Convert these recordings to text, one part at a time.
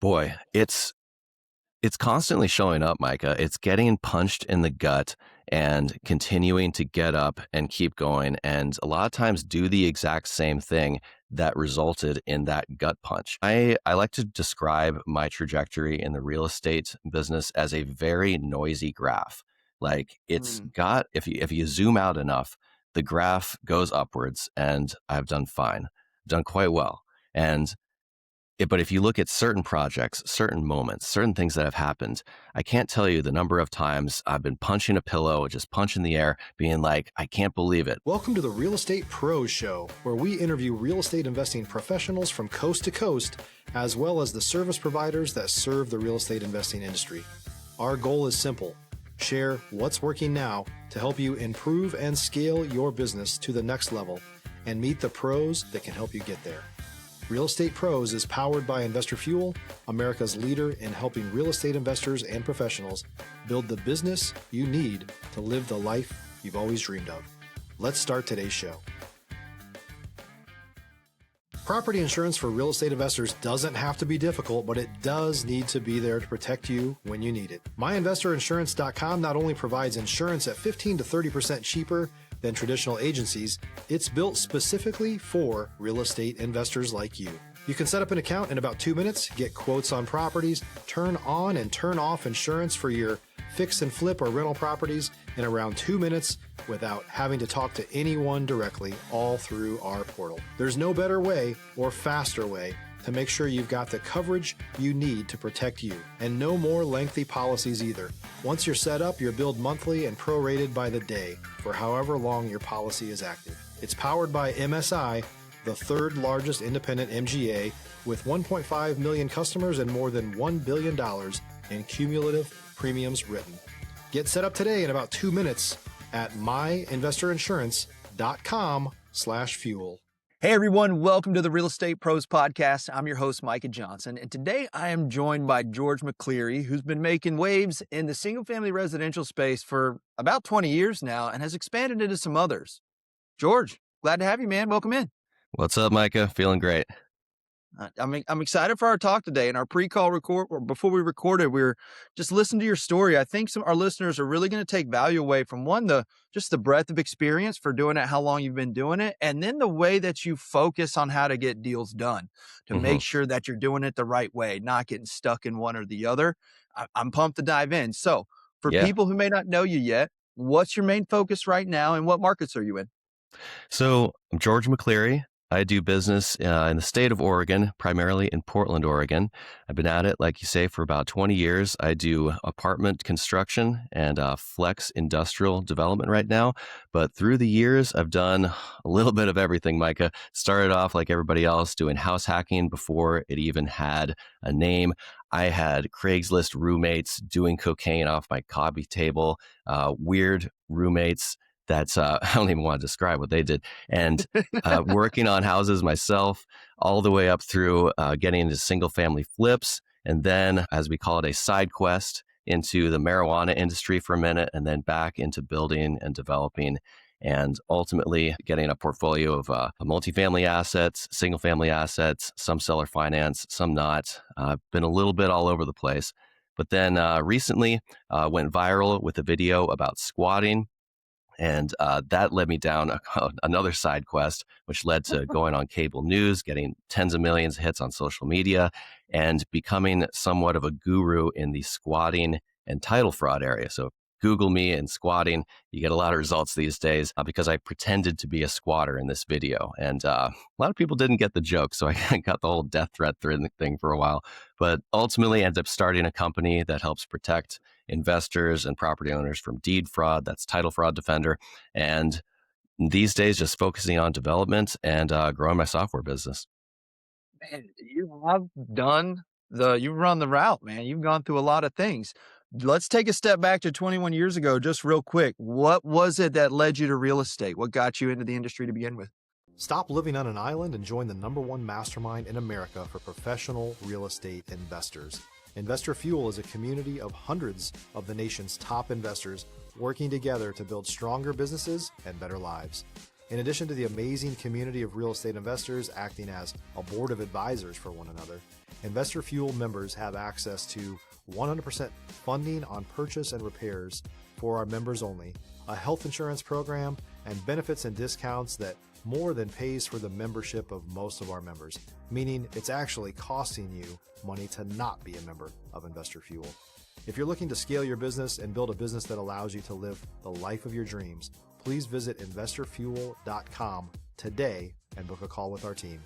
Boy, it's constantly showing up, Micah. It's getting punched in the gut and continuing to get up and keep going. And a lot of times do the exact same thing that resulted in that gut punch. I like to describe my trajectory in the real estate business as a very noisy graph. Like it's got, if you zoom out enough, the graph goes upwards and I've done fine, done quite well. But if you look at certain projects, certain moments, certain things that have happened, I can't tell you the number of times I've been punching a pillow, just punching the air, being like, I can't believe it. Welcome to the Real Estate Pros Show, where we interview real estate investing professionals from coast to coast, as well as the service providers that serve the real estate investing industry. Our goal is simple: share what's working now to help you improve and scale your business to the next level and meet the pros that can help you get there. Real Estate Pros is powered by Investor Fuel, America's leader in helping real estate investors and professionals build the business you need to live the life you've always dreamed of. Let's start today's show. Property insurance for real estate investors doesn't have to be difficult, but it does need to be there to protect you when you need it. MyInvestorInsurance.com not only provides insurance at 15 to 30% cheaper than traditional agencies, it's built specifically for real estate investors like you. You can set up an account in about 2 minutes, get quotes on properties, turn on and turn off insurance for your fix and flip or rental properties in around 2 minutes without having to talk to anyone directly, all through our portal. There's no better way or faster way to make sure you've got the coverage you need to protect you, and no more lengthy policies either. Once you're set up, you're billed monthly and prorated by the day for however long your policy is active. It's powered by MSI, the third largest independent MGA, with 1.5 million customers and more than $1 billion in cumulative premiums written. Get set up today in about 2 minutes at myinvestorinsurance.com/fuel. Hey everyone, welcome to the Real Estate Pros Podcast. I'm your host, Micah Johnson, and today I am joined by George McCleary, who's been making waves in the single-family residential space for about 20 years now and has expanded into some others. George, glad to have you, man. Welcome in. What's up, Micah? Feeling great. I'm excited for our talk today. In our pre-call record, or before we recorded, we were just listening to your story. I think our listeners are really going to take value away from just the breadth of experience for doing it, how long you've been doing it, and then the way that you focus on how to get deals done to make sure that you're doing it the right way, not getting stuck in one or the other. I'm pumped to dive in. So for people who may not know you yet, what's your main focus right now and what markets are you in? So I'm George McCleary. I do business in the state of Oregon, primarily in Portland, Oregon. I've been at it, like you say, for about 20 years. I do apartment construction and flex industrial development right now. But through the years, I've done a little bit of everything, Micah. Started off like everybody else doing house hacking before it even had a name. I had Craigslist roommates doing cocaine off my coffee table, weird roommates. That's I don't even want to describe what they did. And working on houses myself, all the way up through getting into single family flips. And then, as we call it, a side quest into the marijuana industry for a minute, and then back into building and developing, and ultimately getting a portfolio of multifamily assets, single family assets, some seller finance, some not. Been a little bit all over the place. But then recently went viral with a video about squatting. And that led me down another side quest, which led to going on cable news, getting tens of millions of hits on social media, and becoming somewhat of a guru in the squatting and title fraud area. So Google me and squatting, you get a lot of results these days because I pretended to be a squatter in this video. And a lot of people didn't get the joke, so I got the whole death threat thing for a while. But ultimately ended up starting a company that helps protect investors and property owners from deed fraud. That's Title Fraud Defender. And these days, just focusing on development and growing my software business. Man, you've run the route, man. You've gone through a lot of things. Let's take a step back to 21 years ago, just real quick. What was it that led you to real estate? What got you into the industry to begin with? Stop living on an island and join the #1 mastermind in America for professional real estate investors. Investor Fuel is a community of hundreds of the nation's top investors working together to build stronger businesses and better lives. In addition to the amazing community of real estate investors acting as a board of advisors for one another, Investor Fuel members have access to 100% funding on purchase and repairs for our members only, a health insurance program, and benefits and discounts that more than pays for the membership of most of our members, meaning it's actually costing you money to not be a member of Investor Fuel. If you're looking to scale your business and build a business that allows you to live the life of your dreams, please visit investorfuel.com today and book a call with our team.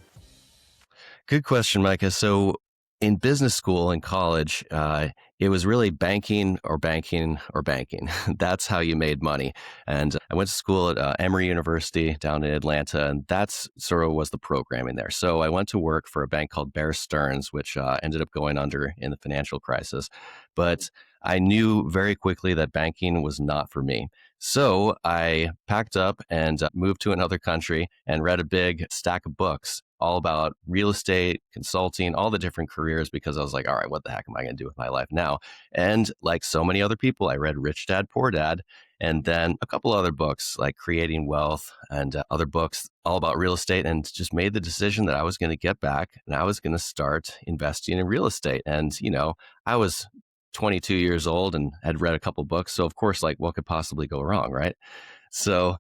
Good question, Micah. So in business school in college, it was really banking or banking or banking. That's how you made money. And I went to school at Emory University down in Atlanta, and that's sort of was the programming there. So I went to work for a bank called Bear Stearns, which ended up going under in the financial crisis. But I knew very quickly that banking was not for me. So I packed up and moved to another country and read a big stack of books all about real estate, consulting, all the different careers, because I was like, all right, what the heck am I going to do with my life now? And like so many other people, I read Rich Dad, Poor Dad, and then a couple other books like Creating Wealth and other books all about real estate, and just made the decision that I was going to get back and I was going to start investing in real estate. And, I was 22 years old and had read a couple books. So of course, like what could possibly go wrong, right? So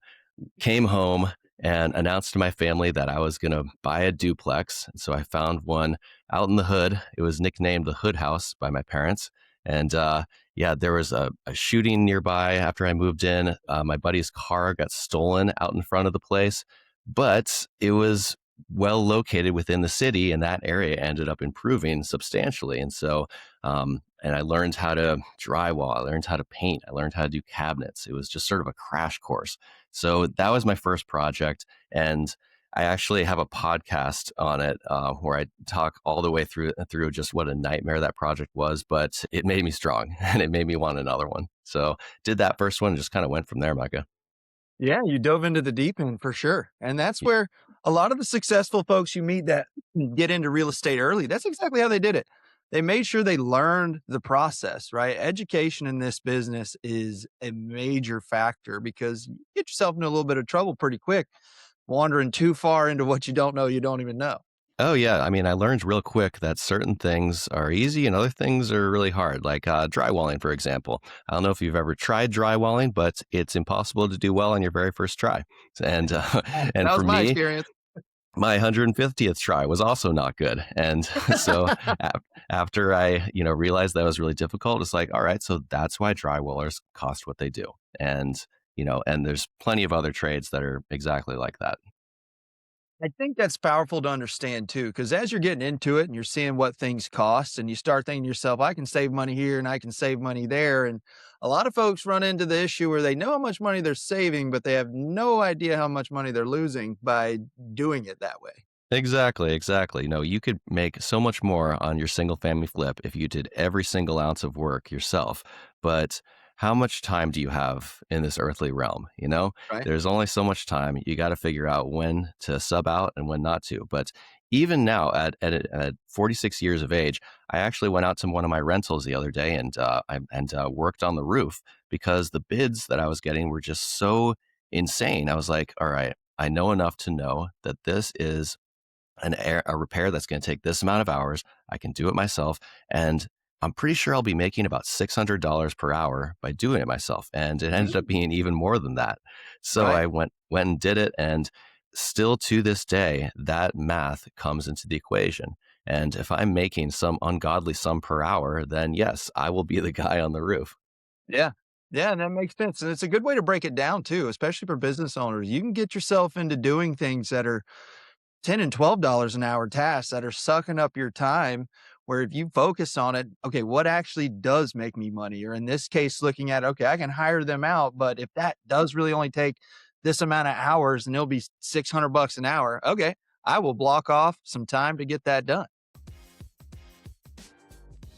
came home and announced to my family that I was going to buy a duplex. So I found one out in the hood. It was nicknamed the Hood House by my parents. And there was a shooting nearby after I moved in. My buddy's car got stolen out in front of the place, but it was well located within the city, and that area ended up improving substantially. And so, and I learned how to drywall, I learned how to paint, I learned how to do cabinets. It was just sort of a crash course. So that was my first project. And I actually have a podcast on it where I talk all the way through just what a nightmare that project was, but it made me strong and it made me want another one. So did that first one and just kind of went from there, Micah. Yeah, you dove into the deep end for sure. And that's where a lot of the successful folks you meet that get into real estate early, that's exactly how they did it. They made sure they learned the process, right? Education in this business is a major factor because you get yourself into a little bit of trouble pretty quick, wandering too far into what you don't even know. Oh, yeah. I mean, I learned real quick that certain things are easy and other things are really hard, like drywalling, for example. I don't know if you've ever tried drywalling, but it's impossible to do well on your very first try. And That and was for my me, experience. my 150th try was also not good. And so after I, realized that was really difficult, it's like, all right, so that's why drywallers cost what they do. And, and there's plenty of other trades that are exactly like that. I think that's powerful to understand too, because as you're getting into it and you're seeing what things cost and you start thinking to yourself, I can save money here and I can save money there. And a lot of folks run into the issue where they know how much money they're saving, but they have no idea how much money they're losing by doing it that way. Exactly. You could make so much more on your single family flip if you did every single ounce of work yourself. But how much time do you have in this earthly realm? Right. There's only so much time. You got to figure out when to sub out and when not to. But even now at 46 years of age, I actually went out to one of my rentals the other day and worked on the roof because the bids that I was getting were just so insane. I was like, all right, I know enough to know that this is a repair that's going to take this amount of hours. I can do it myself. And I'm pretty sure I'll be making about $600 per hour by doing it myself. And it ended up being even more than that. So Right. I went and did it. And still to this day, that math comes into the equation. And if I'm making some ungodly sum per hour, then yes, I will be the guy on the roof. Yeah. Yeah, and that makes sense. And it's a good way to break it down too, especially for business owners. You can get yourself into doing things that are $10 and $12 an hour tasks that are sucking up your time, where if you focus on it, okay, what actually does make me money? Or in this case, looking at, okay, I can hire them out, but if that does really only take this amount of hours and it'll be $600 an hour, okay, I will block off some time to get that done.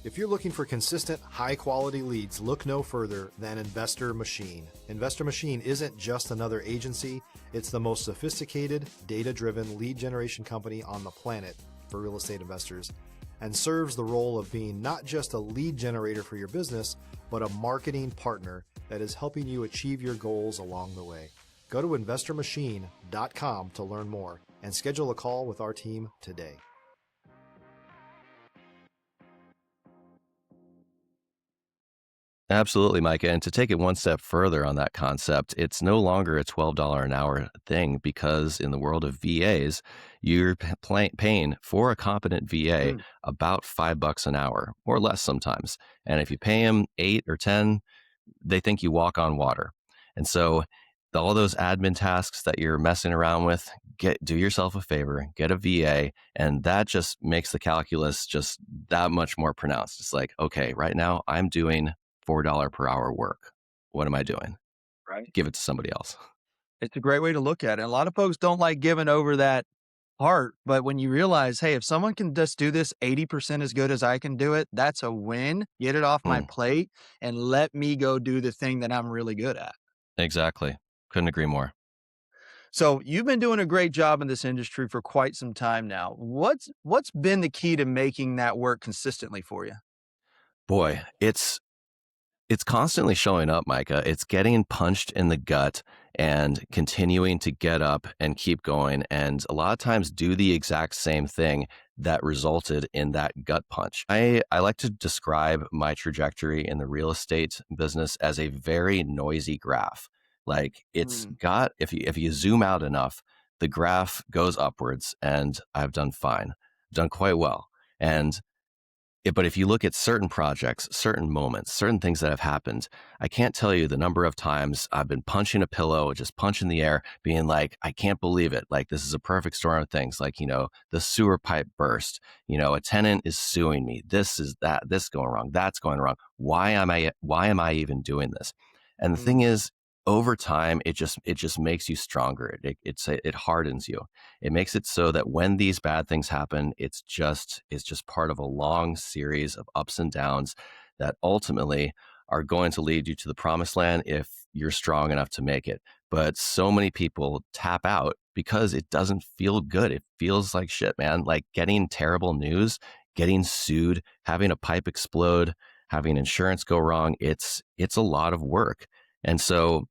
If you're looking for consistent, high-quality leads, look no further than Investor Machine. Investor Machine isn't just another agency. It's the most sophisticated, data-driven lead generation company on the planet for real estate investors, and serves the role of being not just a lead generator for your business, but a marketing partner that is helping you achieve your goals along the way. Go to investormachine.com to learn more and schedule a call with our team today. Absolutely, Micah. And to take it one step further on that concept, it's no longer a $12 an hour thing, because in the world of VAs, you're paying for a competent VA Mm. about $5 an hour or less sometimes. And if you pay them 8 or 10, they think you walk on water. And so all those admin tasks that you're messing around with, do yourself a favor, get a VA, and that just makes the calculus just that much more pronounced. It's like, okay, right now I'm doing $4 per hour work. What am I doing? Right. Give it to somebody else. It's a great way to look at it. A lot of folks don't like giving over that part, but when you realize, hey, if someone can just do this 80% as good as I can do it, that's a win. Get it off my Mm, plate and let me go do the thing that I'm really good at. exactly. Couldn't agree more. So you've been doing a great job in this industry for quite some time now. What's been the key to making that work consistently for you? Boy, it's constantly showing up, Micah. It's getting punched in the gut and continuing to get up and keep going. And a lot of times do the exact same thing that resulted in that gut punch. I like to describe my trajectory in the real estate business as a very noisy graph. Like it's Mm, got, if you zoom out enough, the graph goes upwards, and I've done fine. I've done quite well. And but if you look at certain projects, certain moments, certain things that have happened, I can't tell you the number of times I've been punching a pillow, just punching the air, being like, I can't believe it. Like, this is a perfect storm of things. Like, the sewer pipe burst, a tenant is suing me. This is that, this going wrong, that's going wrong. Why am I even doing this? And the thing mm, is, over time, it just makes you stronger. It hardens you. It makes it so that when these bad things happen, it's just part of a long series of ups and downs that ultimately are going to lead you to the promised land if you're strong enough to make it. But so many people tap out because it doesn't feel good. It feels like shit, man. Like getting terrible news, getting sued, having a pipe explode, having insurance go wrong. It's a lot of work. And so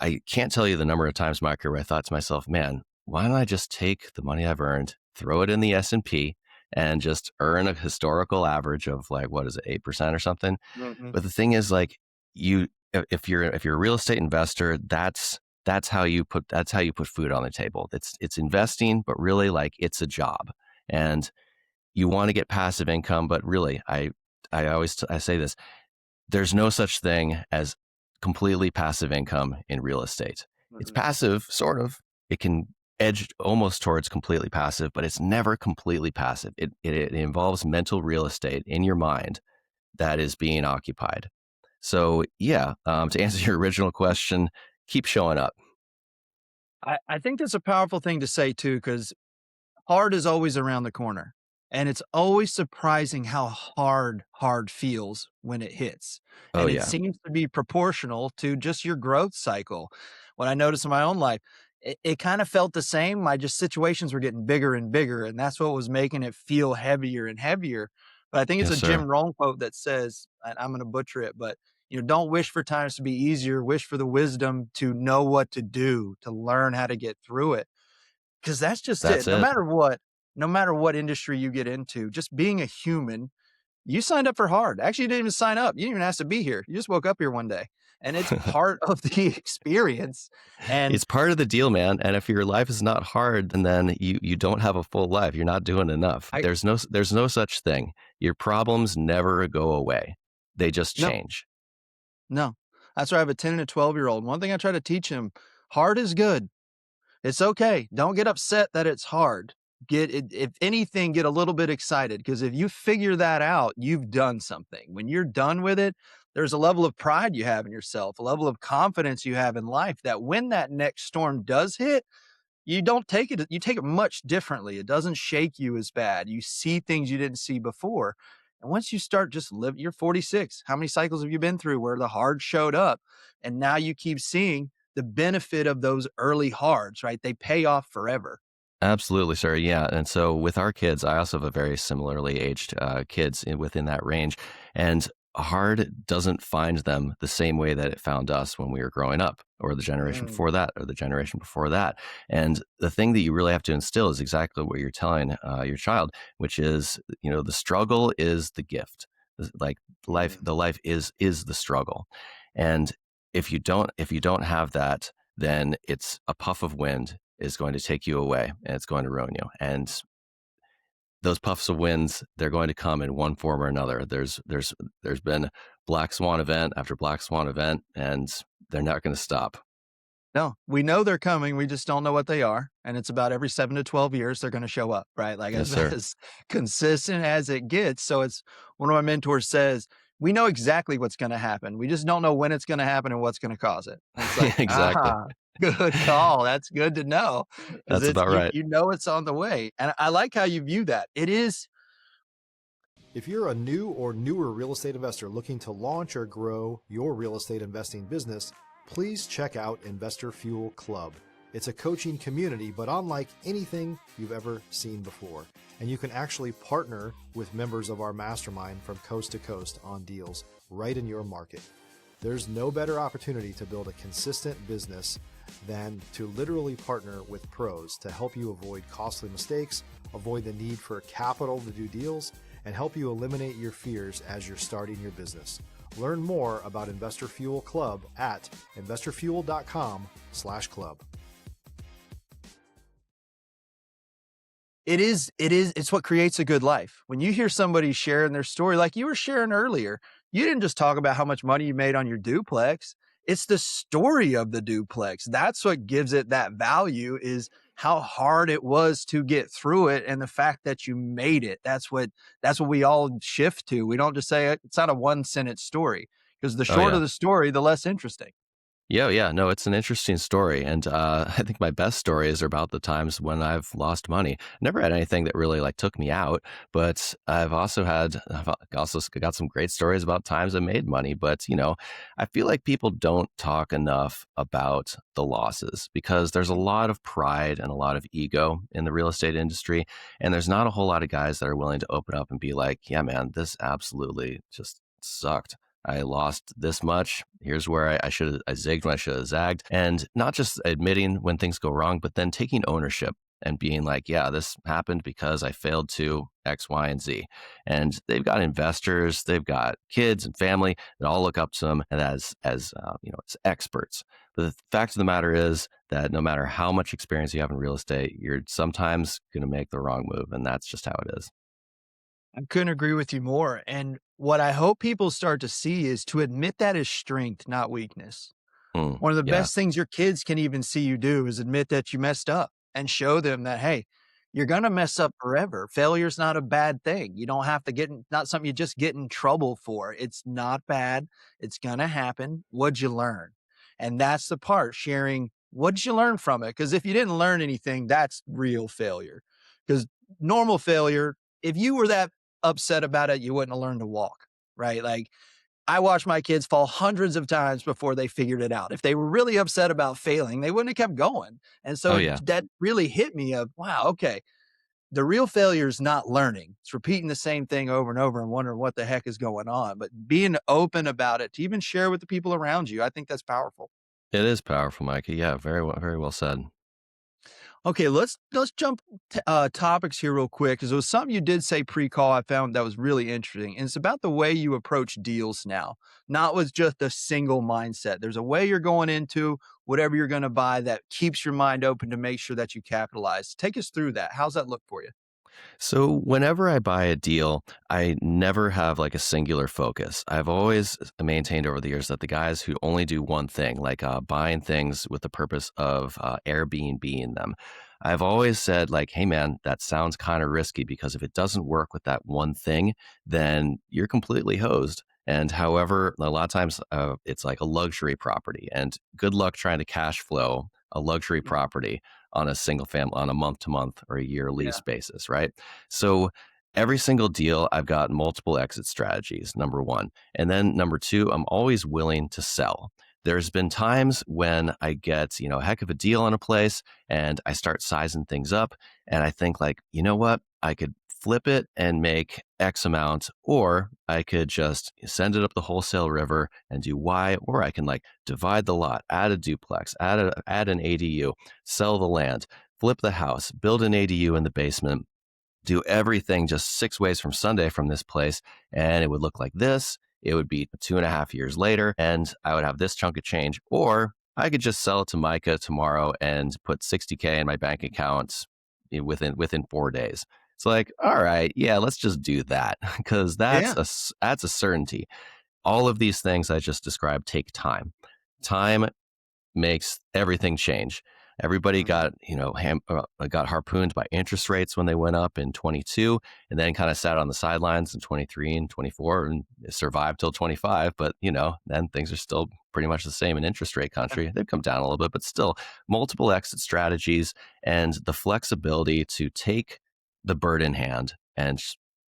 I can't tell you the number of times, Mike, where I thought to myself, man, why don't I just take the money I've earned, throw it in the S&P, and just earn a historical average of, like, what is it, 8% or something? mhm, But the thing is, like, if you're a real estate investor, that's how you put food on the table. It's investing, but really, like, it's a job. And you want to get passive income, but really, I say this, there's no such thing as completely passive income in real estate. It's mhm. passive, sort of. It can edge almost towards completely passive, but it's never completely passive. It involves mental real estate in your mind that is being occupied. So yeah, to answer your original question, keep showing up. I think that's a powerful thing to say too, because hard is always around the corner. And it's always surprising how hard feels when it hits. Oh And it yeah, seems to be proportional to just your growth cycle. When I noticed in my own life, it kind of felt the same. My just situations were getting bigger and bigger. And that's what was making it feel heavier and heavier. But I think it's yes a sir. Jim Rohn quote that says, and I'm going to butcher it, but don't wish for times to be easier, wish for the wisdom to know what to do, to learn how to get through it. 'Cause that's just it. That's it. No matter what industry you get into, just being a human, you signed up for hard. Actually, you didn't even sign up. You didn't even ask to be here. You just woke up here one day, and it's part of the experience. And It's part of the deal, man. And if your life is not hard, then you don't have a full life. You're not doing enough. I There's no such thing. Your problems never go away. They just no, change. no. That's why I have a 10 and a 12-year-old. One thing I try to teach him, hard is good. It's okay. Don't get upset that it's hard. Get it, if anything, get a little bit excited because if you figure that out, you've done something. When you're done with it, there's a level of pride you have in yourself, a level of confidence you have in life that when that next storm does hit, you take it much differently. It doesn't shake you as bad. You see things you didn't see before. And once you start just living, you're 46. How many cycles have you been through where the hard showed up? And now you keep seeing the benefit of those early hards, right? They pay off forever. Absolutely, sir. Yeah. And so with our kids, I also have a very similarly aged kids within that range. And hard doesn't find them the same way that it found us when we were growing up, or the generation Mm, before that, or the generation before that. And the thing that you really have to instill is exactly what you're telling your child, which is, the struggle is the gift. Like mm. the life is the struggle. And if you don't have that, then it's a puff of wind is going to take you away and it's going to ruin you. And those puffs of winds, they're going to come in one form or another. There's been black swan event after black swan event, and they're not going to stop. No, we know they're coming. We just don't know what they are. And it's about every 7 to 12 years they're going to show up, right? Like Yes, as, sir. as consistent as it gets. So it's one of my mentors says, we know exactly what's going to happen. We just don't know when it's going to happen and what's going to cause it. And it's like, Exactly. good call. That's good to know because That's it's about you, right. you know it's on the way. And I like how you view that. It is. If you're a new or newer real estate investor looking to launch or grow your real estate investing business, please check out Investor Fuel Club. It's a coaching community, but unlike anything you've ever seen before. And you can actually partner with members of our mastermind from coast to coast on deals right in your market. There's no better opportunity to build a consistent business than to literally partner with pros to help you avoid costly mistakes, avoid the need for capital to do deals, and help you eliminate your fears as you're starting your business. Learn more about Investor Fuel Club at investorfuel.com/club. It's what creates a good life. When you hear somebody sharing their story, like you were sharing earlier, you didn't just talk about how much money you made on your duplex. It's the story of the duplex. That's what gives it that value, is how hard it was to get through it and the fact that you made it. That's what we all shift to. We don't just say it's not a one sentence story, because the Oh shorter yeah. the story, the less interesting. Yeah, yeah, no, it's an interesting story, and I think my best stories are about the times when I've lost money. Never had anything that really like took me out, but I've also got some great stories about times I made money. But I feel like people don't talk enough about the losses because there's a lot of pride and a lot of ego in the real estate industry, and there's not a whole lot of guys that are willing to open up and be like, "Yeah, man, this absolutely just sucked." I lost this much. Here's where I zigged when I should have zagged. And not just admitting when things go wrong, but then taking ownership and being like, yeah, this happened because I failed to X, Y, and Z. And they've got investors, they've got kids and family that all look up to them and as experts. But the fact of the matter is that no matter how much experience you have in real estate, you're sometimes going to make the wrong move. And that's just how it is. I couldn't agree with you more. And what I hope people start to see is to admit that is strength, not weakness. One of the Yeah. best things your kids can even see you do is admit that you messed up and show them that, hey, you're going to mess up forever. Failure's not a bad thing. You don't have to not something you just get in trouble for. It's not bad. It's going to happen. What'd you learn? And that's the part, sharing what'd you learn from it? Because if you didn't learn anything, that's real failure. Because normal failure, if you were that upset about it, you wouldn't have learned to walk, right? Like, I watched my kids fall hundreds of times before they figured it out. If they were really upset about failing, they wouldn't have kept going. And Oh, so yeah. that really hit me of, wow, okay, the real failure is not learning. It's repeating the same thing over and over and wondering what the heck is going on. But being open about it to even share with the people around you, I think that's powerful. It is powerful, Micah. Yeah, very well said. Okay, let's jump topics here real quick, because it was something you did say pre-call I found that was really interesting. And it's about the way you approach deals now, not with just a single mindset. There's a way you're going into whatever you're going to buy that keeps your mind open to make sure that you capitalize. Take us through that. How's that look for you? So whenever I buy a deal, I never have like a singular focus. I've always maintained over the years that the guys who only do one thing, like buying things with the purpose of Airbnb them, I've always said like, hey man, that sounds kind of risky because if it doesn't work with that one thing, then you're completely hosed. And however, a lot of times it's like a luxury property, and good luck trying to cash flow a luxury property on a single family on a month to month or a year Yeah. lease basis, right? So every single deal, I've got multiple exit strategies, number one. And then number two, I'm always willing to sell. There's been times when I get, a heck of a deal on a place and I start sizing things up and I think like, you know what? I could flip it and make X amount, or I could just send it up the wholesale river and do Y, or I can like divide the lot, add a duplex, add an ADU, sell the land, flip the house, build an ADU in the basement, do everything just 6 ways from Sunday from this place, and it would look like this. It would be 2.5 years later, and I would have this chunk of change. Or I could just sell it to Micah tomorrow and put 60K in my bank account within 4 days. It's like, all right, yeah, let's just do that because Yeah. that's a certainty. All of these things I just described take time. Time makes everything change. Everybody Mhm. got, got harpooned by interest rates when they went up in 22 and then kind of sat on the sidelines in 23 and 24 and survived till 25. But, then things are still pretty much the same in interest rate country. They've come down a little bit, but still multiple exit strategies and the flexibility to take the bird in hand and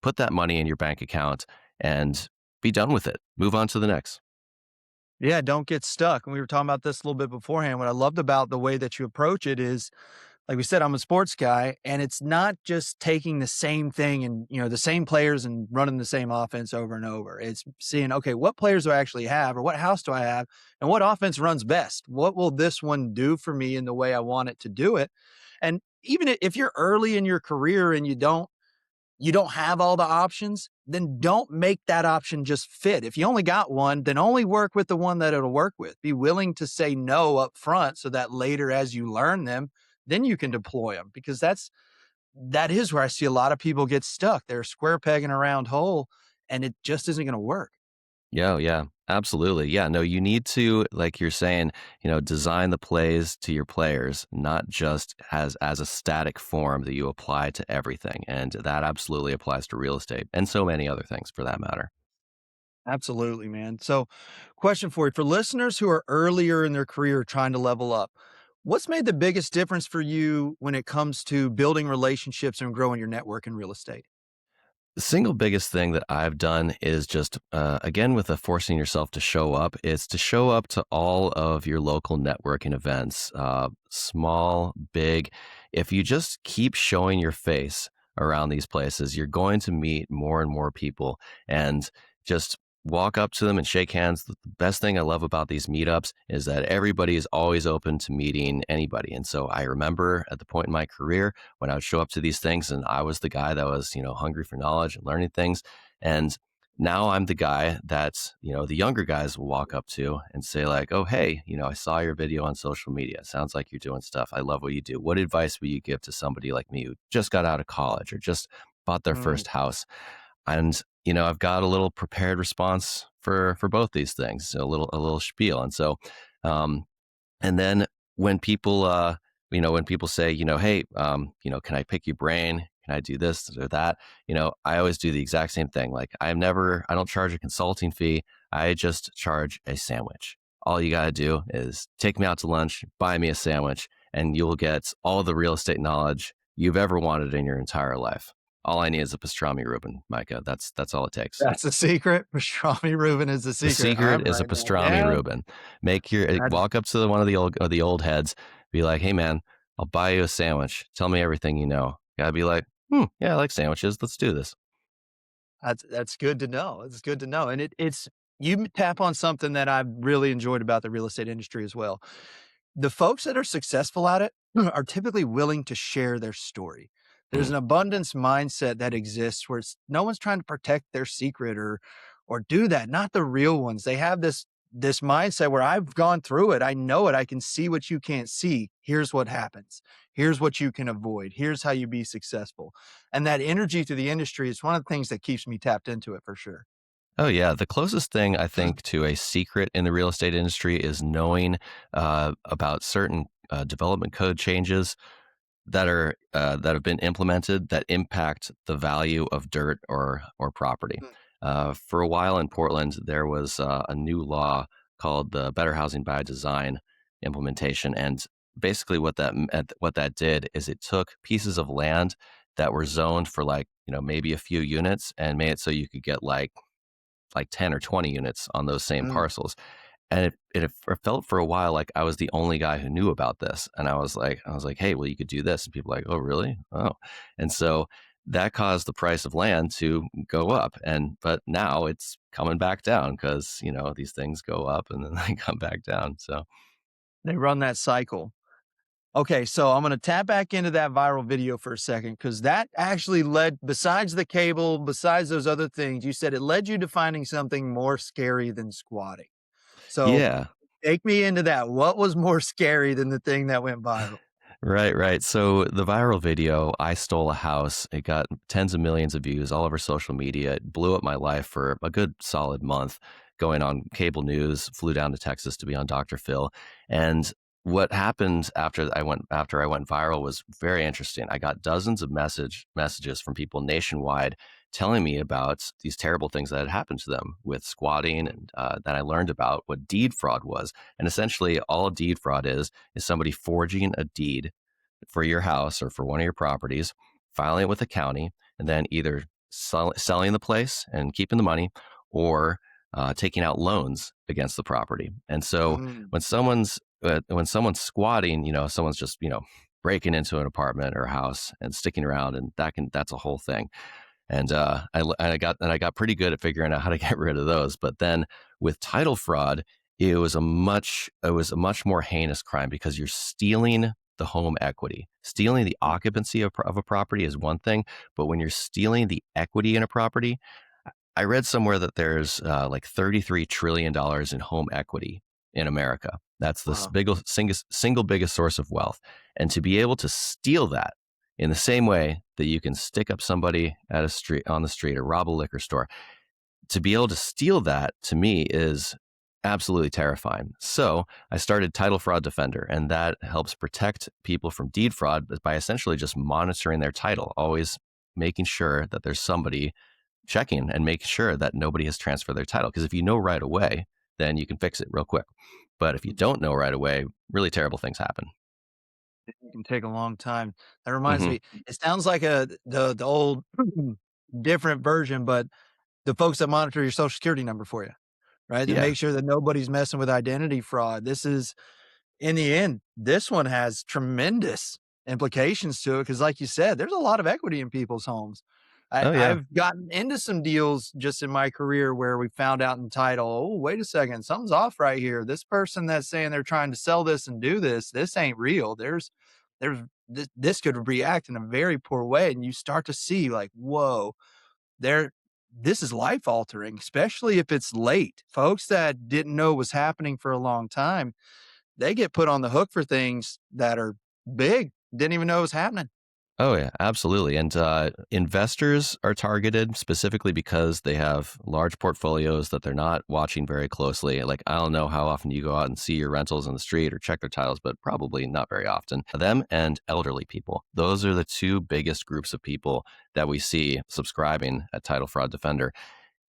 put that money in your bank account and be done with it. Move on to the next. Yeah, don't get stuck. And we were talking about this a little bit beforehand. What I loved about the way that you approach it is, like we said, I'm a sports guy, and it's not just taking the same thing and, the same players and running the same offense over and over. It's seeing, okay, what players do I actually have, or what house do I have, and what offense runs best? What will this one do for me in the way I want it to do it? And even if you're early in your career and you don't have all the options, then don't make that option just fit. If you only got one, then only work with the one that it'll work with. Be willing to say no up front so that later as you learn them, then you can deploy them, because that is where I see a lot of people get stuck. They're square pegging a round hole, and it just isn't going to work. Yeah, yeah, absolutely. Yeah, no, you need to, like you're saying, design the plays to your players, not just as a static form that you apply to everything. And that absolutely applies to real estate and so many other things for that matter. Absolutely, man. So, question for you, for listeners who are earlier in their career trying to level up, what's made the biggest difference for you when it comes to building relationships and growing your network in real estate? The single biggest thing that I've done is just, again, with the forcing yourself to show up, is to show up to all of your local networking events, small, big. If you just keep showing your face around these places, you're going to meet more and more people and just walk up to them and shake hands. The best thing I love about these meetups is that everybody is always open to meeting anybody. And so I remember at the point in my career, when I would show up to these things and I was the guy that was, hungry for knowledge and learning things. And now I'm the guy that, the younger guys will walk up to and say like, oh, hey, I saw your video on social media. Sounds like you're doing stuff. I love what you do. What advice would you give to somebody like me who just got out of college or just bought their Mm, first house? And, I've got a little prepared response for both these things, a little spiel. And so, um, and then when people, when people say, hey, can I pick your brain? Can I do this or that? I always do the exact same thing. Like I don't charge a consulting fee. I just charge a sandwich. All you got to do is take me out to lunch, buy me a sandwich, and you'll get all the real estate knowledge you've ever wanted in your entire life. All I need is a pastrami Reuben, Micah. That's all it takes. that's a secret. Pastrami Reuben is the The secret. secret I'm is a writing that pastrami down. Reuben. Make your That's walk up to one of the old heads, be like, "Hey man, I'll buy you a sandwich. Tell me everything you know." Gotta be like, yeah, I like sandwiches. Let's do this." that's good to know. It's good to know. And it's you tap on something that I've really enjoyed about the real estate industry as well. The folks that are successful at it are typically willing to share their story. There's Mm. an abundance mindset that exists where no one's trying to protect their secret or do that. Not the real ones. They have this mindset where I've gone through it. I know it. I can see what you can't see. Here's what happens. Here's what you can avoid. Here's how you be successful. And that energy to the industry is one of the things that keeps me tapped into it for sure. Oh yeah, the closest thing I think to a secret in the real estate industry is knowing about certain development code changes that have been implemented that impact the value of dirt or property. Mm, For a while in Portland, there was a new law called the Better Housing by Design implementation, and basically what that did is it took pieces of land that were zoned for like maybe a few units and made it so you could get like 10 or 20 units on those same mm. parcels. And it felt for a while like I was the only guy who knew about this. And I was like, hey, well, you could do this. And people were like, oh, really? Oh. And so that caused the price of land to go up. But now it's coming back down because, these things go up and then they come back down. So They run that cycle. Okay, so I'm gonna tap back into that viral video for a second because that actually led, besides the cable, besides those other things, you said it led you to finding something more scary than squatting. So yeah. take me into that. What was more scary than the thing that went viral? Right, right. So the viral video, I stole a house. It got tens of millions of views all over social media. It blew up my life for a good solid month, going on cable news, flew down to Texas to be on Dr. Phil. And what happened after I went viral was very interesting. I got dozens of messages from people nationwide telling me about these terrible things that had happened to them with squatting, and then I learned about what deed fraud was. And essentially all deed fraud is somebody forging a deed for your house or for one of your properties, filing it with the county, and then either selling the place and keeping the money, or taking out loans against the property. And so Mm, when someone's squatting, someone's just breaking into an apartment or a house and sticking around, and that's a whole thing. And I got pretty good at figuring out how to get rid of those. But then with title fraud, it was a much more heinous crime because you're stealing the home equity. Stealing the occupancy of a property is one thing, but when you're stealing the equity in a property, I read somewhere that there's like $33 trillion in home equity in America. That's the wow. single biggest source of wealth. And to be able to steal that in the same way that you can stick up somebody on the street or rob a liquor store, to be able to steal that to me is absolutely terrifying. So I started Title Fraud Defender, and that helps protect people from deed fraud by essentially just monitoring their title, always making sure that there's somebody checking and making sure that nobody has transferred their title. Because if you know right away, then you can fix it real quick. But if you don't know right away, really terrible things happen. It can take a long time. That reminds Hmm. me, it sounds like the old different version, but the folks that monitor your social security number for you, right? To Yeah. make sure that nobody's messing with identity fraud. This is, in the end, this one has tremendous implications to it because, like you said, there's a lot of equity in people's homes. Oh, yeah. I've gotten into some deals just in my career where we found out in title, oh, wait a second, something's off right here. This person that's saying they're trying to sell this and do this, this ain't real. This could react in a very poor way. And you start to see, like, whoa, there, this is life altering, especially if it's late. Folks that didn't know was happening for a long time, they get put on the hook for things that are big, didn't even know it was happening. Oh, yeah, absolutely. And investors are targeted specifically because they have large portfolios that they're not watching very closely. Like, I don't know how often you go out and see your rentals on the street or check their titles, but probably not very often. Them and elderly people. Those are the two biggest groups of people that we see subscribing at Title Fraud Defender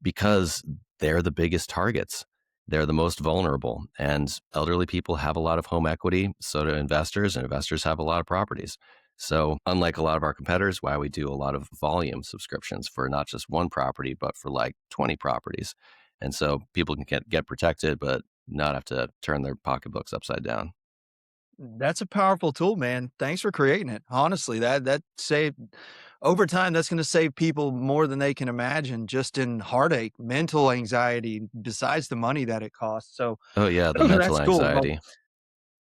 because they're the biggest targets. They're the most vulnerable. And elderly people have a lot of home equity. So do investors, and investors have a lot of properties. So, unlike a lot of our competitors, why we do a lot of volume subscriptions for not just one property, but for like 20 properties. And so people can get protected, but not have to turn their pocketbooks upside down. That's a powerful tool, man. Thanks for creating it. Honestly, that saved over time, that's gonna save people more than they can imagine just in heartache, mental anxiety, besides the money that it costs. So Oh, yeah, the mental that's cool. Well, anxiety.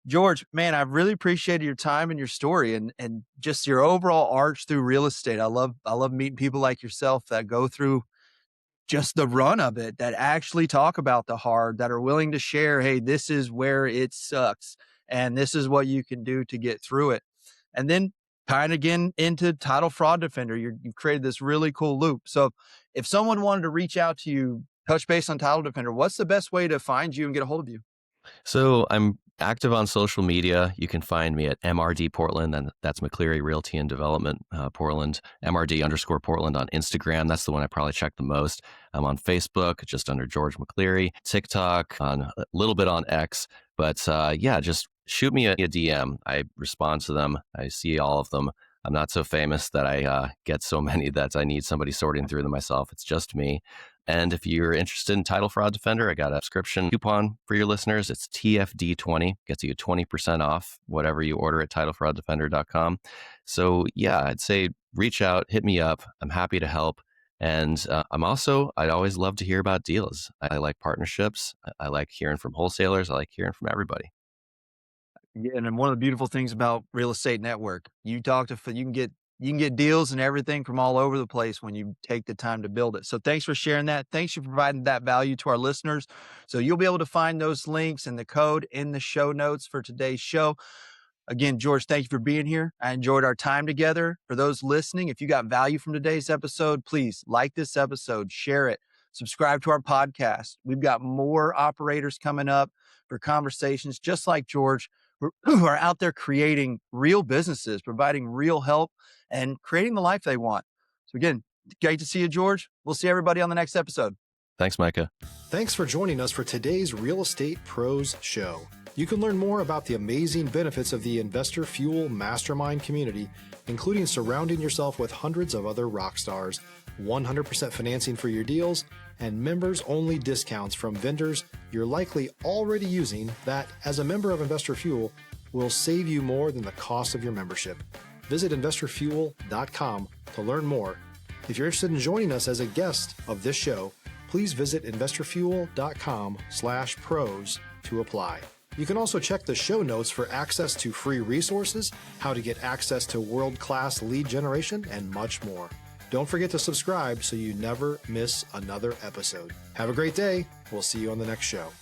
George, man, I've really appreciated your time and your story and just your overall arch through real estate. I love meeting people like yourself that go through just the run of it, that actually talk about the hard, that are willing to share, hey, this is where it sucks, and this is what you can do to get through it. And then kind of again into Title Fraud Defender, you've created this really cool loop. So if someone wanted to reach out to you, touch base on Title Defender, what's the best way to find you and get a hold of you? So I'm active on social media. You can find me at MRD Portland, and that's McCleary Realty and Development Portland, MRD_Portland on Instagram. That's the one I probably check the most. I'm on Facebook, just under George McCleary, TikTok, on a little bit on X. But yeah, just shoot me a DM. I respond to them. I see all of them. I'm not so famous that I get so many that I need somebody sorting through them myself. It's just me. And if you're interested in Title Fraud Defender, I got a subscription coupon for your listeners. It's TFD20, gets you 20% off whatever you order at titlefrauddefender.com. So yeah, I'd say reach out, hit me up. I'm happy to help. And I'd always love to hear about deals. I like partnerships. I like hearing from wholesalers. I like hearing from everybody. Yeah, and then one of the beautiful things about Real Estate Network, you can get deals and everything from all over the place when you take the time to build it. So thanks for sharing that. Thanks for providing that value to our listeners. So you'll be able to find those links and the code in the show notes for today's show. Again, George, thank you for being here. I enjoyed our time together. For those listening, if you got value from today's episode, please like this episode, share it, subscribe to our podcast. We've got more operators coming up for conversations just like George, who are out there creating real businesses, providing real help, and creating the life they want. So again, great to see you, George. We'll see everybody on the next episode. Thanks, Micah. Thanks for joining us for today's Real Estate Pros Show. You can learn more about the amazing benefits of the Investor Fuel Mastermind community, including surrounding yourself with hundreds of other rock stars, 100% financing for your deals, and members-only discounts from vendors you're likely already using that, as a member of Investor Fuel, will save you more than the cost of your membership. Visit investorfuel.com to learn more. If you're interested in joining us as a guest of this show, please visit investorfuel.com/pros to apply. You can also check the show notes for access to free resources, how to get access to world-class lead generation, and much more. Don't forget to subscribe so you never miss another episode. Have a great day. We'll see you on the next show.